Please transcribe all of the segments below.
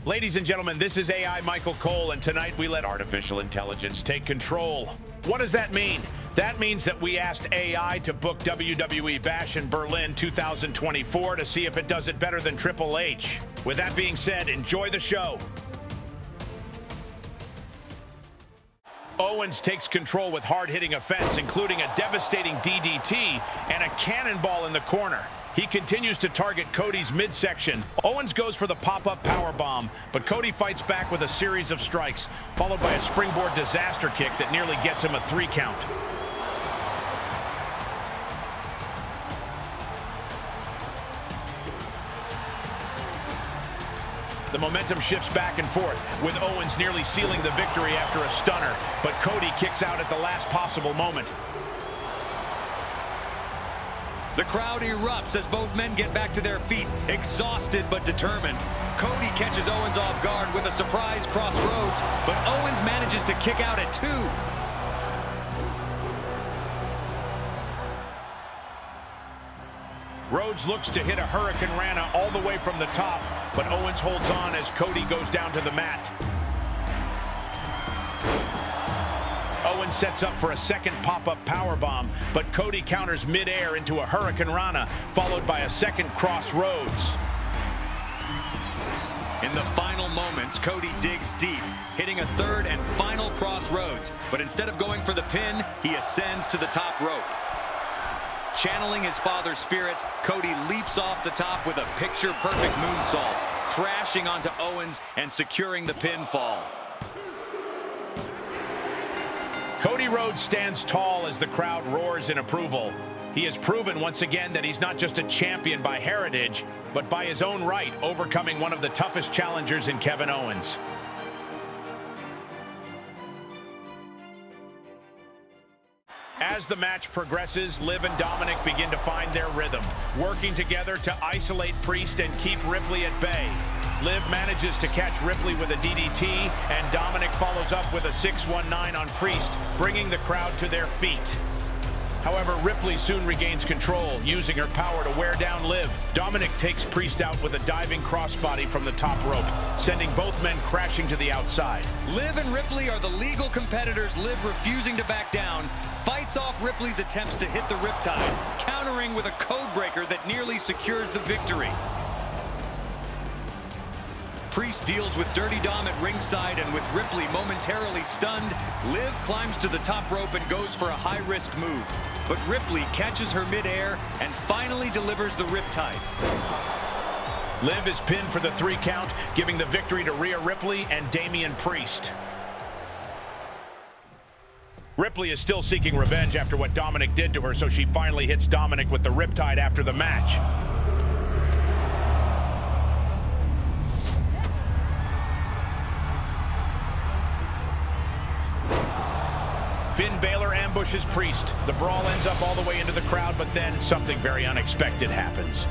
Ladies and gentlemen, this is AI Michael Cole, and tonight we let artificial intelligence take control. What does that mean? That means that we asked AI to book WWE Bash in Berlin 2024 to see if it does it better than Triple H. With that being said, enjoy the show. Owens takes control with hard-hitting offense, including a devastating DDT and a cannonball in the corner. He continues to target Cody's midsection. Owens goes for the pop-up powerbomb, but Cody fights back with a series of strikes, followed by a springboard disaster kick that nearly gets him a 3 count. The momentum shifts back and forth, with Owens nearly sealing the victory after a stunner, but Cody kicks out at the last possible moment. The crowd erupts as both men get back to their feet, exhausted but determined. Cody catches Owens off guard with a surprise crossroads, but Owens manages to kick out at 2. Rhodes looks to hit a Hurricane Rana all the way from the top, but Owens holds on as Cody goes down to the mat. Owens sets up for a second pop-up powerbomb, but Cody counters mid-air into a Hurricane Rana, followed by a second crossroads. In the final moments, Cody digs deep, hitting a third and final crossroads, but instead of going for the pin, he ascends to the top rope. Channeling his father's spirit, Cody leaps off the top with a picture-perfect moonsault, crashing onto Owens and securing the pinfall. Cody Rhodes stands tall as the crowd roars in approval. He has proven once again that he's not just a champion by heritage, but by his own right, overcoming one of the toughest challengers in Kevin Owens. As the match progresses, Liv and Dominic begin to find their rhythm, working together to isolate Priest and keep Ripley at bay. Liv manages to catch Ripley with a DDT, and Dominic follows up with a 619 on Priest, bringing the crowd to their feet. However, Ripley soon regains control, using her power to wear down Liv. Dominic takes Priest out with a diving crossbody from the top rope, sending both men crashing to the outside. Liv and Ripley are the legal competitors. Liv, refusing to back down, fights off Ripley's attempts to hit the riptide, countering with a code breaker that nearly secures the victory. Priest deals with Dirty Dom at ringside, and with Ripley momentarily stunned, Liv climbs to the top rope and goes for a high-risk move. But Ripley catches her mid-air and finally delivers the riptide. Liv is pinned for the 3 count, giving the victory to Rhea Ripley and Damian Priest. Ripley is still seeking revenge after what Dominic did to her, so she finally hits Dominic with the riptide after the match. Finn Balor ambushes Priest. The brawl ends up all the way into the crowd, but then something very unexpected happens.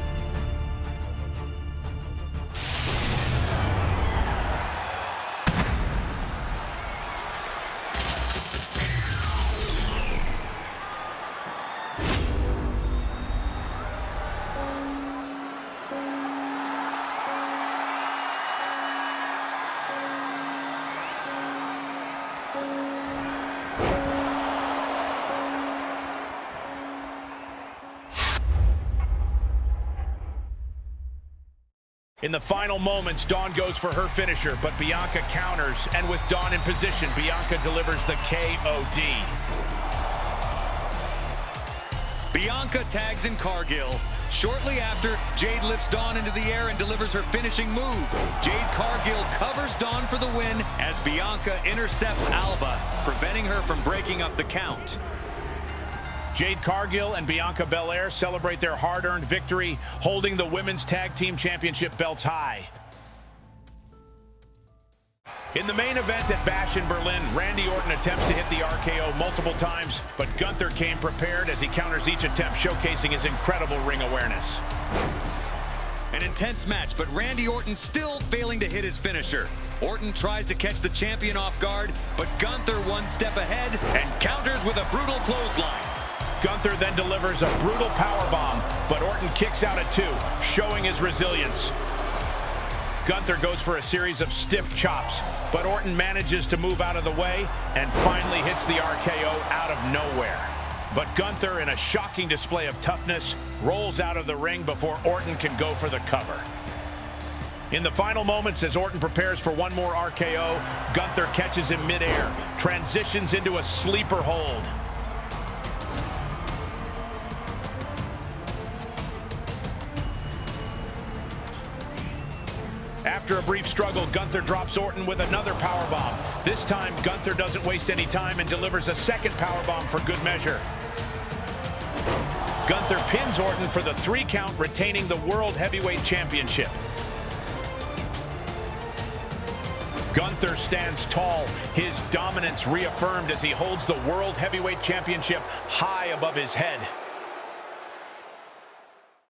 In the final moments, Dawn goes for her finisher, but Bianca counters, and with Dawn in position, Bianca delivers the KOD. Bianca tags in Cargill. Shortly after, Jade lifts Dawn into the air and delivers her finishing move. Jade Cargill covers Dawn for the win as Bianca intercepts Alba, preventing her from breaking up the count. Jade Cargill and Bianca Belair celebrate their hard-earned victory, holding the Women's Tag Team Championship belts high. In the main event at Bash in Berlin, Randy Orton attempts to hit the RKO multiple times, but Gunther came prepared as he counters each attempt, showcasing his incredible ring awareness. An intense match, but Randy Orton still failing to hit his finisher. Orton tries to catch the champion off guard, but Gunther one step ahead and counters with a brutal clothesline. Gunther then delivers a brutal powerbomb, but Orton kicks out at 2, showing his resilience. Gunther goes for a series of stiff chops, but Orton manages to move out of the way and finally hits the RKO out of nowhere. But Gunther, in a shocking display of toughness, rolls out of the ring before Orton can go for the cover. In the final moments, as Orton prepares for one more RKO, Gunther catches him midair, transitions into a sleeper hold. After a brief struggle, Gunther drops Orton with another powerbomb. This time, Gunther doesn't waste any time and delivers a second powerbomb for good measure. Gunther pins Orton for the 3 count, retaining the World Heavyweight Championship. Gunther stands tall, his dominance reaffirmed as he holds the World Heavyweight Championship high above his head.